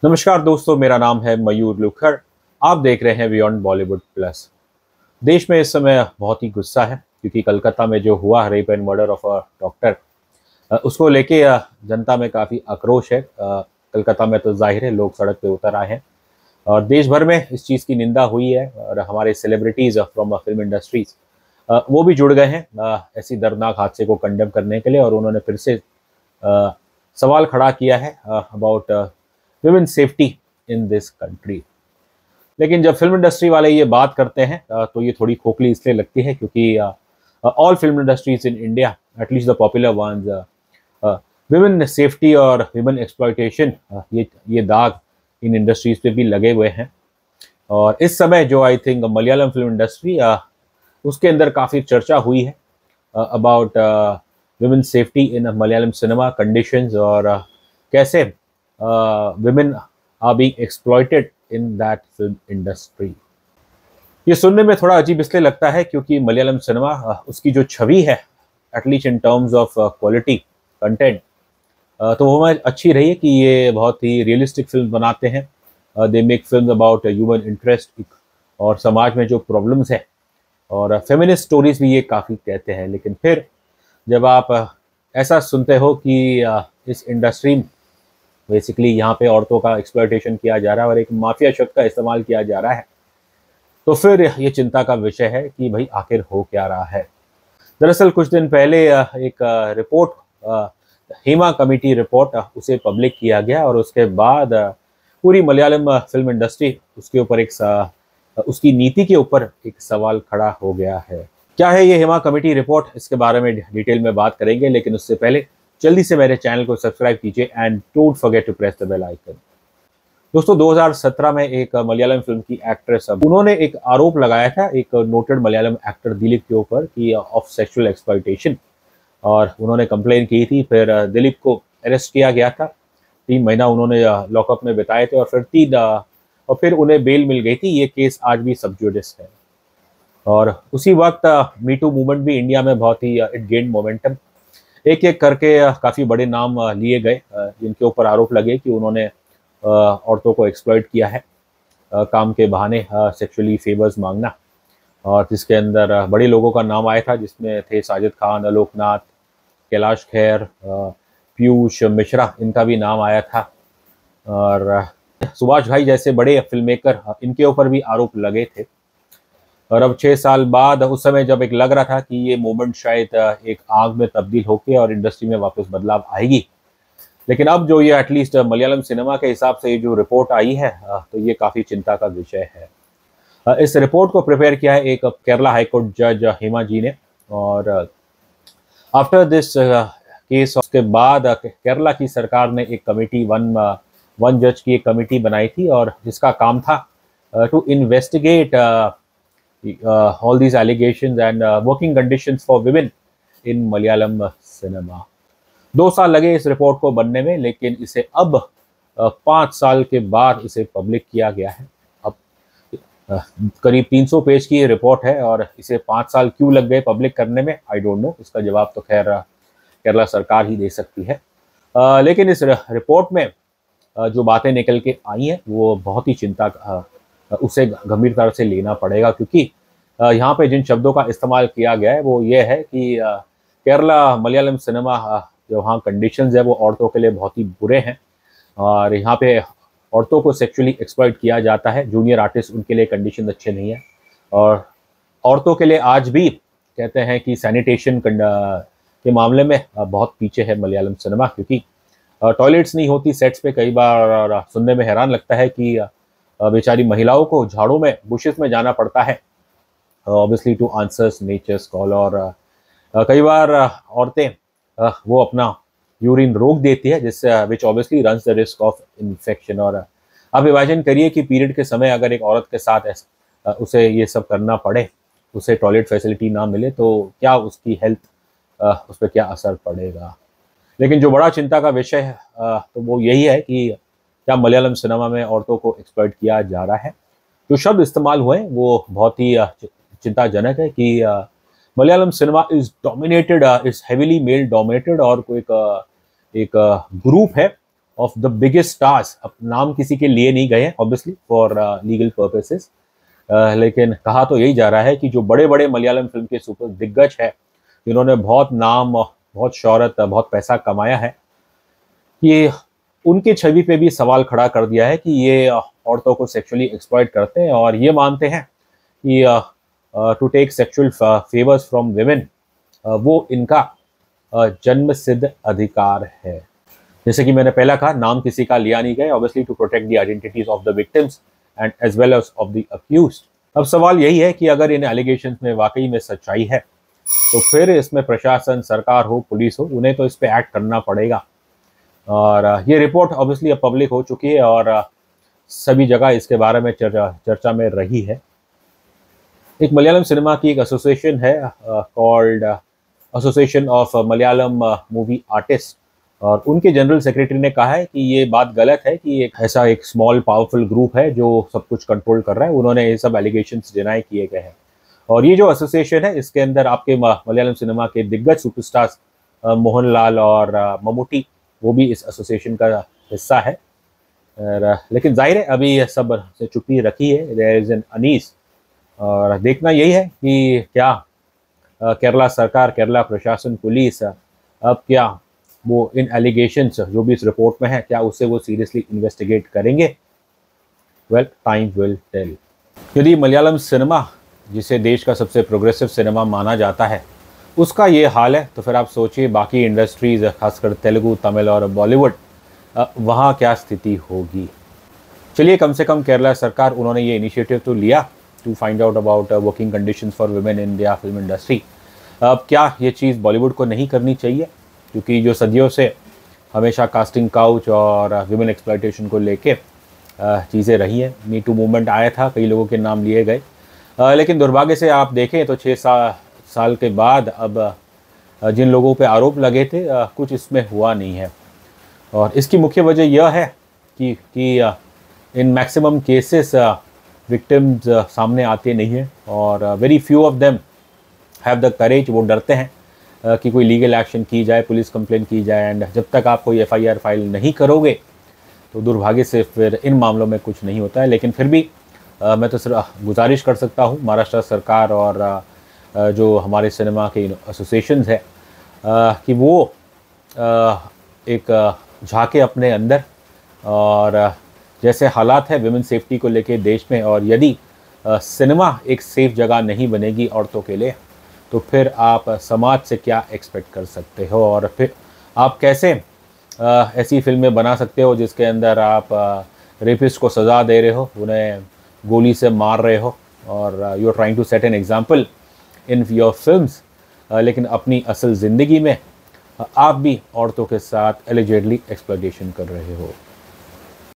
नमस्कार दोस्तों, मेरा नाम है मयूर लुखर। आप देख रहे हैं बियॉन्ड बॉलीवुड प्लस। देश में इस समय बहुत ही गुस्सा है क्योंकि कलकत्ता में जो हुआ rape and murder of a doctor, उसको लेके जनता में काफ़ी आक्रोश है। कलकत्ता में तो जाहिर है लोग सड़क पे उतर आए हैं और देश भर में इस चीज़ की निंदा हुई है और हमारे सेलिब्रिटीज़ फ्रॉम फिल्म इंडस्ट्रीज वो भी जुड़ गए हैं ऐसी दर्दनाक हादसे को कंडेम करने के लिए। और उन्होंने फिर से अ, सवाल खड़ा किया है about women safety in this country. लेकिन जब फिल्म इंडस्ट्री वाले ये बात करते हैं तो ये थोड़ी खोखली इसलिए लगती है क्योंकि all film industries in India, at least the popular ones, women safety और विमेन एक्सप्लॉयटेशन, ये दाग इन इंडस्ट्रीज पे भी लगे हुए हैं। और इस समय जो I think Malayalam film industry, उसके अंदर काफ़ी चर्चा हुई है about women safety in Malayalam cinema conditions और कैसे women are being exploited in that film industry। ये सुनने में थोड़ा अजीब इसलिए लगता है क्योंकि मलयालम सिनेमा, उसकी जो छवि है, at least in terms of quality content, तो वो हमें अच्छी रही है कि ये बहुत ही रियलिस्टिक फिल्म बनाते हैं। They make film about human interest और समाज में जो प्रॉब्लम्स है, और फेमिनिस्ट स्टोरीज भी ये काफ़ी कहते हैं। लेकिन फिर जब आप ऐसा सुनते हो कि इस इंडस्ट्री बेसिकली यहाँ पे औरतों का एक्सप्लॉयटेशन किया जा रहा है और एक माफिया शब्द का इस्तेमाल किया जा रहा है, तो फिर ये चिंता का विषय है कि भाई आखिर हो क्या रहा है। दरअसल कुछ दिन पहले एक रिपोर्ट, हेमा कमेटी रिपोर्ट, उसे पब्लिक किया गया और उसके बाद पूरी मलयालम फिल्म इंडस्ट्री उसके ऊपर उसकी नीति के ऊपर एक सवाल खड़ा हो गया है। क्या है ये हेमा कमेटी रिपोर्ट, इसके बारे में डिटेल में बात करेंगे, लेकिन उससे पहले जल्दी से मेरे चैनल को सब्सक्राइब कीजिए and don't forget to press the bell icon. दोस्तों, 2017 में एक मलयालम फिल्म की एक्ट्रेस, उन्होंने एक आरोप लगाया था एक नोटेड मलयालम एक्टर दिलीप के ऊपर कि ऑफ सेक्सुअल एक्सप्लॉयटेशन, और उन्होंने कंप्लेन की थी। फिर दिलीप को अरेस्ट किया गया था। 3 महीना उन्होंने लॉकअप में बिताए थे और फिर उन्हें बेल मिल गई थी। ये केस आज भी सब जुडिस है। और उसी वक्त मी टू मूवमेंट भी इंडिया में बहुत ही इट गेन मोमेंटम। एक एक करके काफ़ी बड़े नाम लिए गए जिनके ऊपर आरोप लगे कि उन्होंने औरतों को एक्सप्लॉइट किया है, काम के बहाने सेक्सुअली फेवर्स मांगना। और जिसके अंदर बड़े लोगों का नाम आया था, जिसमें थे साजिद खान, आलोकनाथ, कैलाश खेर, पीयूष मिश्रा, इनका भी नाम आया था। और सुभाष घाई जैसे बड़े फिल्म मेकर, इनके ऊपर भी आरोप लगे थे। और अब 6 साल बाद, उस समय जब एक लग रहा था कि ये मूवमेंट शायद एक आग में तब्दील होकर और इंडस्ट्री में वापस बदलाव आएगी, लेकिन अब जो ये एटलीस्ट मलयालम सिनेमा के हिसाब से ये जो रिपोर्ट आई है, तो ये काफ़ी चिंता का विषय है। इस रिपोर्ट को प्रिपेयर किया है एक केरला हाईकोर्ट जज हेमा जी ने। और आफ्टर दिस केस, उसके बाद केरला की सरकार ने एक कमेटी, वन जज की एक कमेटी बनाई थी, और जिसका काम था to investigate all these allegations and working conditions for women in Malayalam cinema। 2 साल लगे इस रिपोर्ट को बनने में, लेकिन इसे अब 5 साल के बाद इसे पब्लिक किया गया है। अब करीब 300 पेज की ये रिपोर्ट है और इसे 5 साल क्यों लग गए पब्लिक करने में, आई डोंट नो। इसका जवाब तो खैर केरला सरकार ही दे सकती है। लेकिन इस रिपोर्ट में जो बातें निकल के आई हैं वो बहुत ही उसे गंभीरता से लेना पड़ेगा, क्योंकि यहाँ पे जिन शब्दों का इस्तेमाल किया गया है वो ये है कि केरला मलयालम सिनेमा, जो वहाँ कंडीशंस है वो औरतों के लिए बहुत ही बुरे हैं, और यहाँ पे औरतों को सेक्सुअली एक्सप्लॉइट किया जाता है। जूनियर आर्टिस्ट, उनके लिए कंडीशन अच्छे नहीं है। और औरतों के लिए आज भी कहते हैं कि सैनिटेशन के मामले में बहुत पीछे है मलयालम सिनेमा, क्योंकि टॉयलेट्स नहीं होती सेट्स पे कई बार। और सुनने में हैरान लगता है कि बेचारी महिलाओं को झाड़ों में, बुशेस में जाना पड़ता है, obviously two answers nature's call. और कई बार औरतें वो अपना यूरिन रोक देती है, जिससे which obviously runs the risk of infection. और आप इमेजिन करिए कि पीरियड के समय अगर एक औरत के साथ उसे ये सब करना पड़े, उसे टॉयलेट फैसिलिटी ना मिले, तो क्या उसकी हेल्थ, उस पर क्या असर पड़ेगा। लेकिन जो बड़ा चिंता का विषय है तो वो यही है कि क्या मलयालम सिनेमा में औरतों को एक्सप्लॉइट किया जा रहा है। जो शब्द इस्तेमाल हुए वो बहुत ही चिंताजनक है कि Malayalam cinema is dominated, is heavily male dominated, और कोई एक ग्रुप है ऑफ द बिगेस्ट स्टार्स, अब नाम किसी के लिए नहीं गए हैं ऑब्वियसली फॉर लीगल पर्पसेस, लेकिन कहा तो यही जा रहा है कि जो बड़े बड़े मलयालम फिल्म के सुपर दिग्गज है, जिन्होंने बहुत नाम, बहुत शोहरत, बहुत पैसा कमाया है, ये उनके छवि पे भी सवाल खड़ा कर दिया है कि ये औरतों को सेक्सुअली एक्सप्लॉइट करते हैं और ये मानते हैं कि to take sexual favours from women वो इनका जन्म सिद्ध अधिकार है। जैसे कि मैंने पहला कहा, नाम किसी का लिया नहीं गया, obviously to protect the identities of the victims and as well as of the accused. अब सवाल यही है कि अगर इन एलिगेशंस में वाकई में सच्चाई है तो फिर इसमें प्रशासन, सरकार हो, पुलिस हो, उन्हें तो इस पे एक्ट करना पड़ेगा। और ये रिपोर्ट ऑब्वियसली अब पब्लिक हो चुकी है और सभी जगह इसके बारे में चर्चा में रही है। एक मलयालम सिनेमा की एक एसोसिएशन है called association of Malayalam movie artist, और उनके जनरल सेक्रेटरी ने कहा है कि ये बात गलत है कि एक ऐसा एक स्मॉल पावरफुल ग्रुप है जो सब कुछ कंट्रोल कर रहा है। उन्होंने ये सब एलिगेशंस डिनाई किए गए हैं। और ये जो एसोसिएशन है, इसके अंदर आपके मलयालम सिनेमा के दिग्गज सुपरस्टार्स मोहनलाल और मम्मूटी, वो भी इस एसोसिएशन का हिस्सा है। लेकिन जाहिर है अभी ये सब से चुप्पी रखी है, देयर इज एन अनीस। और देखना यही है कि क्या केरला सरकार, केरला प्रशासन, पुलिस अब क्या वो इन एलिगेशंस जो भी इस रिपोर्ट में है, क्या उससे वो सीरियसली इन्वेस्टिगेट करेंगे। Well, time will tell. यदि मलयालम सिनेमा, जिसे देश का सबसे प्रोग्रेसिव सिनेमा माना जाता है, उसका ये हाल है, तो फिर आप सोचिए बाकी इंडस्ट्रीज, खासकर तेलुगु, तमिल और बॉलीवुड, वहाँ क्या स्थिति होगी। चलिए, कम से कम केरला सरकार, उन्होंने ये इनिशिएटिव तो लिया to find out about working conditions for women in India film industry. अब क्या ये चीज़ बॉलीवुड को नहीं करनी चाहिए? क्योंकि जो सदियों से हमेशा कास्टिंग काउच और वुमेन एक्सप्लॉयटेशन को लेके चीज़ें रही हैं। मी टू मूवमेंट आया था, कई लोगों के नाम लिए गए, लेकिन दुर्भाग्य से आप देखें तो 6 साल के बाद अब जिन लोगों पे आरोप लगे थे, कुछ इसमें हुआ नहीं है। और इसकी मुख्य वजह यह है कि इन मैक्सिमम केसेस विक्टिम्स सामने आते नहीं हैं और very few of them have the courage. वो डरते हैं कि कोई लीगल एक्शन की जाए, पुलिस कंप्लेन की जाए, एंड जब तक आप कोई FIR फाइल नहीं करोगे तो दुर्भाग्य से फिर इन मामलों में कुछ नहीं होता है। लेकिन फिर भी मैं तो सिर्फ गुजारिश कर सकता हूँ महाराष्ट्र सरकार और जो हमारे सिनेमा के एसोसिएशंस है कि वो एक झांके अपने अंदर, और जैसे हालात है विमेन सेफ्टी को लेके देश में, और यदि सिनेमा एक सेफ जगह नहीं बनेगी औरतों के लिए, तो फिर आप समाज से क्या एक्सपेक्ट कर सकते हो, और फिर आप कैसे ऐसी फिल्में बना सकते हो जिसके अंदर आप रेपिस्ट को सज़ा दे रहे हो, उन्हें गोली से मार रहे हो, और you are trying to set an example in your films, लेकिन अपनी असल ज़िंदगी में आप भी औरतों के साथ एलिजेडली एक्सप्लॉयटेशन कर रहे हो।